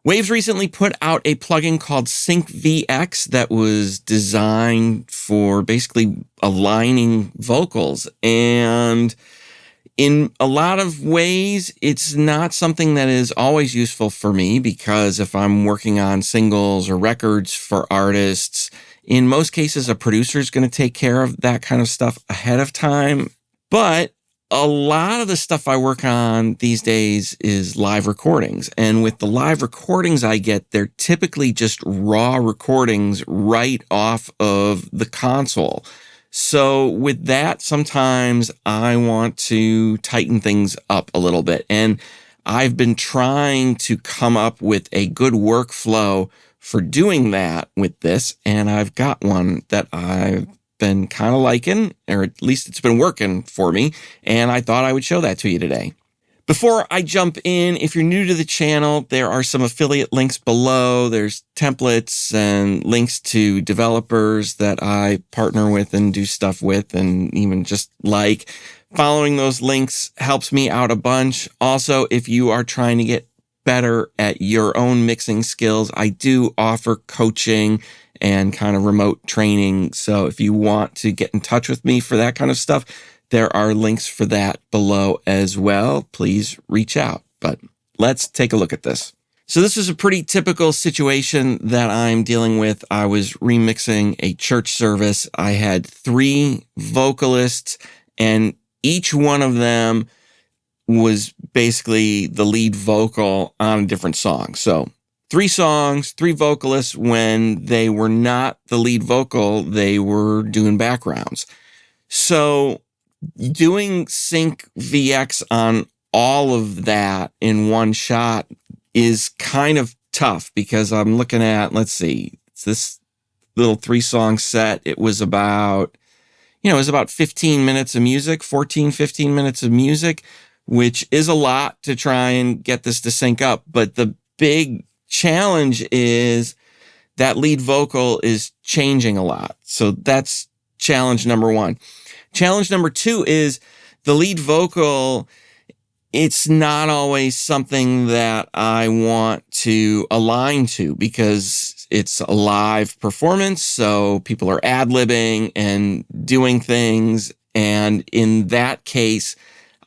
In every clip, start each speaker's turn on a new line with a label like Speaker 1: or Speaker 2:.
Speaker 1: Waves recently put out a plugin called Sync VX that was designed for basically aligning vocals. And in a lot of ways, it's not something that is always useful for me, because if I'm working on singles or records for artists, in most cases, a producer is going to take care of that kind of stuff ahead of time. But a lot of the stuff I work on these days is live recordings. And with the live recordings I get, they're typically just raw recordings right off of the console. So with that, sometimes I want to tighten things up a little bit. And I've been trying to come up with a good workflow for doing that with this. And I've got one that I've been kind of liking, or at least it's been working for me, and I thought I would show that to you today. Before I jump in, if you're new to the channel, there are some affiliate links below. There's templates and links to developers that I partner with and do stuff with, and even just like. Following those links helps me out a bunch. Also, if you are trying to get better at your own mixing skills, I do offer coaching and kind of remote training. So if you want to get in touch with me for that kind of stuff, there are links for that below as well. Please reach out. But let's take a look at this. So this is a pretty typical situation that I'm dealing with. I was remixing a church service. I had 3 vocalists, and each one of them was basically the lead vocal on a different song. So 3 songs, 3 vocalists. When they were not the lead vocal, they were doing backgrounds. So doing Sync VX on all of that in one shot is kind of tough, because I'm looking at, let's see, it's this little 3-song set. It was about, it was about 15 minutes of music, 14, 15 minutes of music, which is a lot to try and get this to sync up. But the big challenge is that lead vocal is changing a lot. So that's challenge number 1. Challenge number 2 is the lead vocal. It's not always something that I want to align to, because it's a live performance. So people are ad-libbing and doing things. And in that case,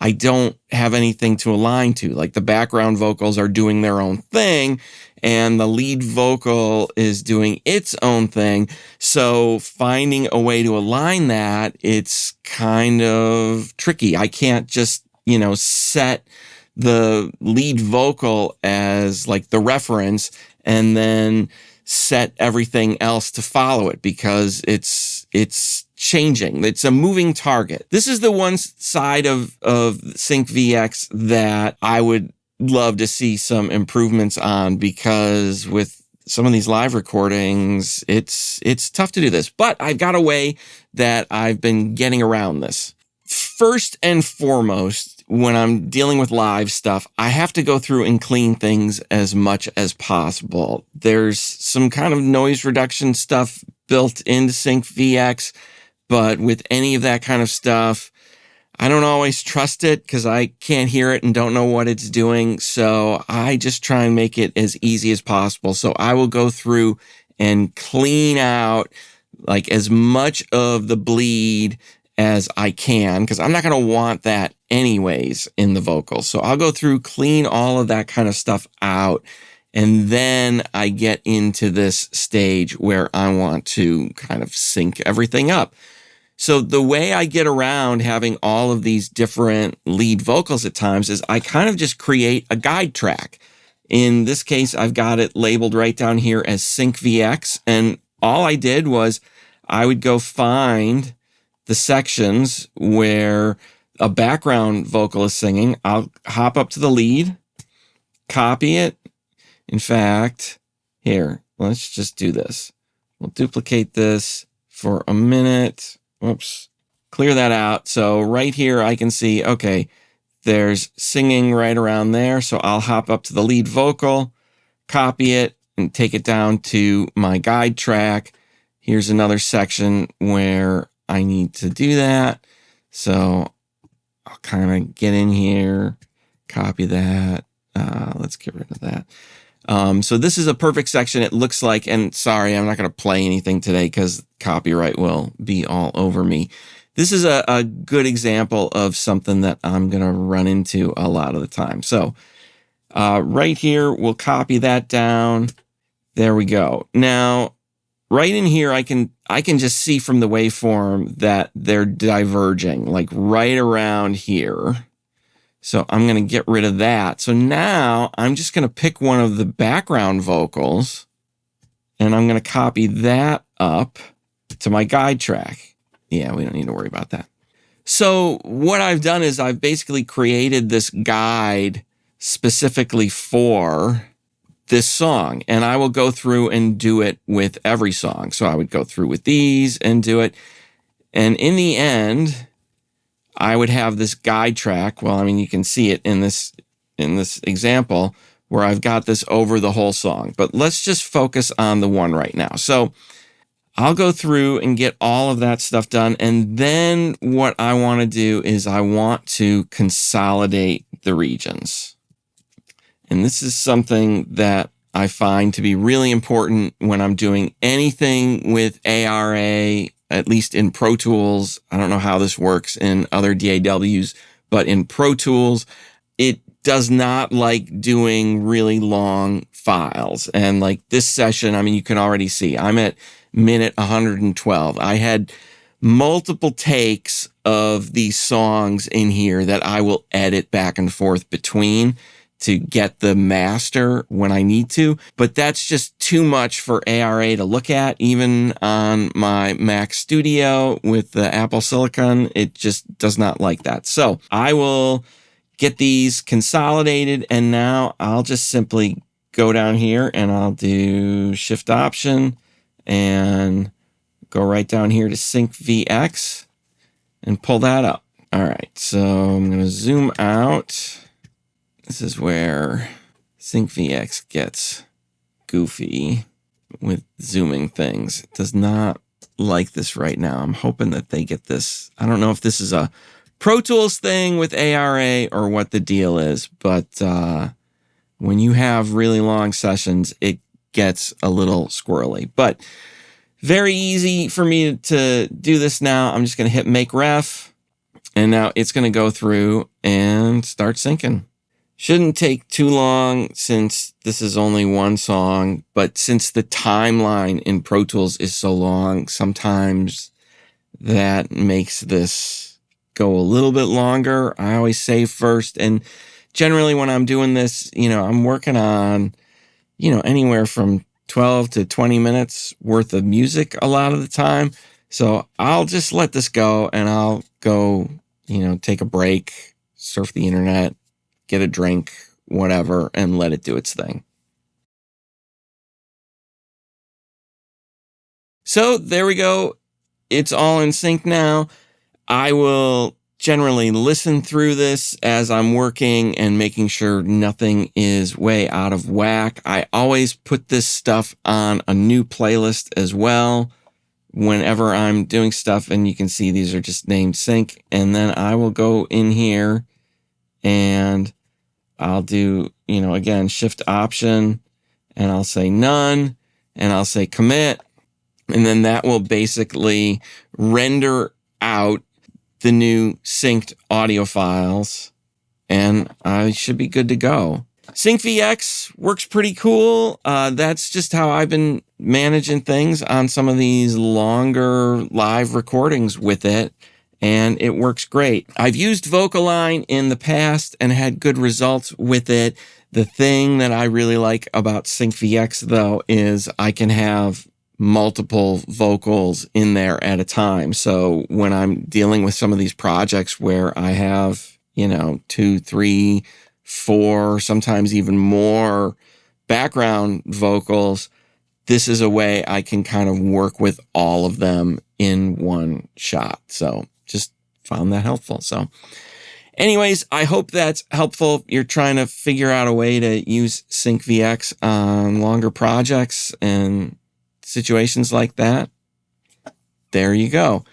Speaker 1: I don't have anything to align to. Like, the background vocals are doing their own thing, and the lead vocal is doing its own thing. So finding a way to align that, it's kind of tricky. I can't just, set the lead vocal as like the reference and then set everything else to follow it, because it's changing. It's a moving target. This is the one side of Sync VX that I would love to see some improvements on, because with some of these live recordings, it's tough to do this. But I've got a way that I've been getting around this. First and foremost, when I'm dealing with live stuff, I have to go through and clean things as much as possible. There's some kind of noise reduction stuff built into Sync VX, but with any of that kind of stuff, I don't always trust it, because I can't hear it and don't know what it's doing. So I just try and make it as easy as possible. So I will go through and clean out like as much of the bleed as I can, because I'm not going to want that anyways in the vocals. So I'll go through, clean all of that kind of stuff out, and then I get into this stage where I want to kind of sync everything up. So the way I get around having all of these different lead vocals at times is I kind of just create a guide track. In this case, I've got it labeled right down here as Sync VX, and all I did was I would go find the sections where a background vocal is singing. I'll hop up to the lead, copy it. In fact, here, let's just do this. We'll duplicate this for a minute. Whoops, clear that out. So right here, I can see, okay, there's singing right around there. So I'll hop up to the lead vocal, copy it, and take it down to my guide track. Here's another section where I need to do that. So I'll kind of get in here, copy that. Let's get rid of that. So this is a perfect section. It looks like, and sorry, I'm not going to play anything today because copyright will be all over me. This is a good example of something that I'm going to run into a lot of the time. So right here, we'll copy that down. There we go. Now, right in here, I can just see from the waveform that they're diverging, like right around here. So I'm going to get rid of that. So now I'm just going to pick one of the background vocals and I'm going to copy that up to my guide track. Yeah, we don't need to worry about that. So what I've done is I've basically created this guide specifically for this song, and I will go through and do it with every song. So I would go through with these and do it. And in the end, I would have this guide track. Well, I mean, you can see it in this example where I've got this over the whole song, but let's just focus on the one right now. So I'll go through and get all of that stuff done. And then what I want to do is I want to consolidate the regions. And this is something that I find to be really important when I'm doing anything with ARA, at least in Pro Tools. I don't know how this works in other DAWs, but in Pro Tools, it does not like doing really long files. And like this session, I mean, you can already see I'm at minute 112. I had multiple takes of these songs in here that I will edit back and forth between to get the master when I need to, but that's just too much for ARA to look at. Even on my Mac Studio with the Apple Silicon, it just does not like that. So I will get these consolidated, and now I'll just simply go down here and I'll do Shift Option and go right down here to Sync VX and pull that up. All right, so I'm going to zoom out. This is where Sync VX gets goofy with zooming things. It does not like this right now. I'm hoping that they get this. I don't know if this is a Pro Tools thing with ARA or what the deal is, but when you have really long sessions, it gets a little squirrely. But very easy for me to do this now. I'm just going to hit Make Ref, and now it's going to go through and start syncing. Shouldn't take too long since this is only one song, but since the timeline in Pro Tools is so long, sometimes that makes this go a little bit longer. I always save first, and generally when I'm doing this, I'm working on, anywhere from 12 to 20 minutes worth of music a lot of the time. So I'll just let this go and I'll go, take a break, surf the internet, get a drink, whatever, and let it do its thing. So there we go. It's all in sync now. I will generally listen through this as I'm working and making sure nothing is way out of whack. I always put this stuff on a new playlist as well whenever I'm doing stuff, and you can see these are just named sync. And then I will go in here and I'll do, again, Shift Option, and I'll say none, and I'll say commit, and then that will basically render out the new synced audio files, and I should be good to go. Sync VX works pretty cool. That's just how I've been managing things on some of these longer live recordings with it, and it works great. I've used Vocaline in the past and had good results with it. The thing that I really like about Sync VX, though, is I can have multiple vocals in there at a time. So when I'm dealing with some of these projects where I have, 2, 3, 4, sometimes even more background vocals, this is a way I can kind of work with all of them in one shot. So just found that helpful. So anyways, I hope that's helpful. You're trying to figure out a way to use Sync VX on longer projects and situations like that. There you go.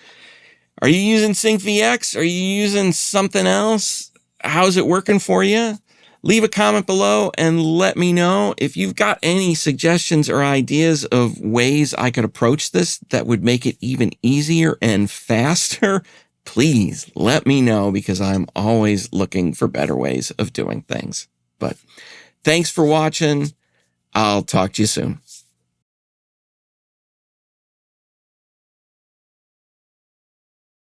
Speaker 1: Are you using Sync VX? Are you using something else? How's it working for you? Leave a comment below and let me know if you've got any suggestions or ideas of ways I could approach this that would make it even easier and faster. Please let me know, because I'm always looking for better ways of doing things. But thanks for watching. I'll talk to you soon.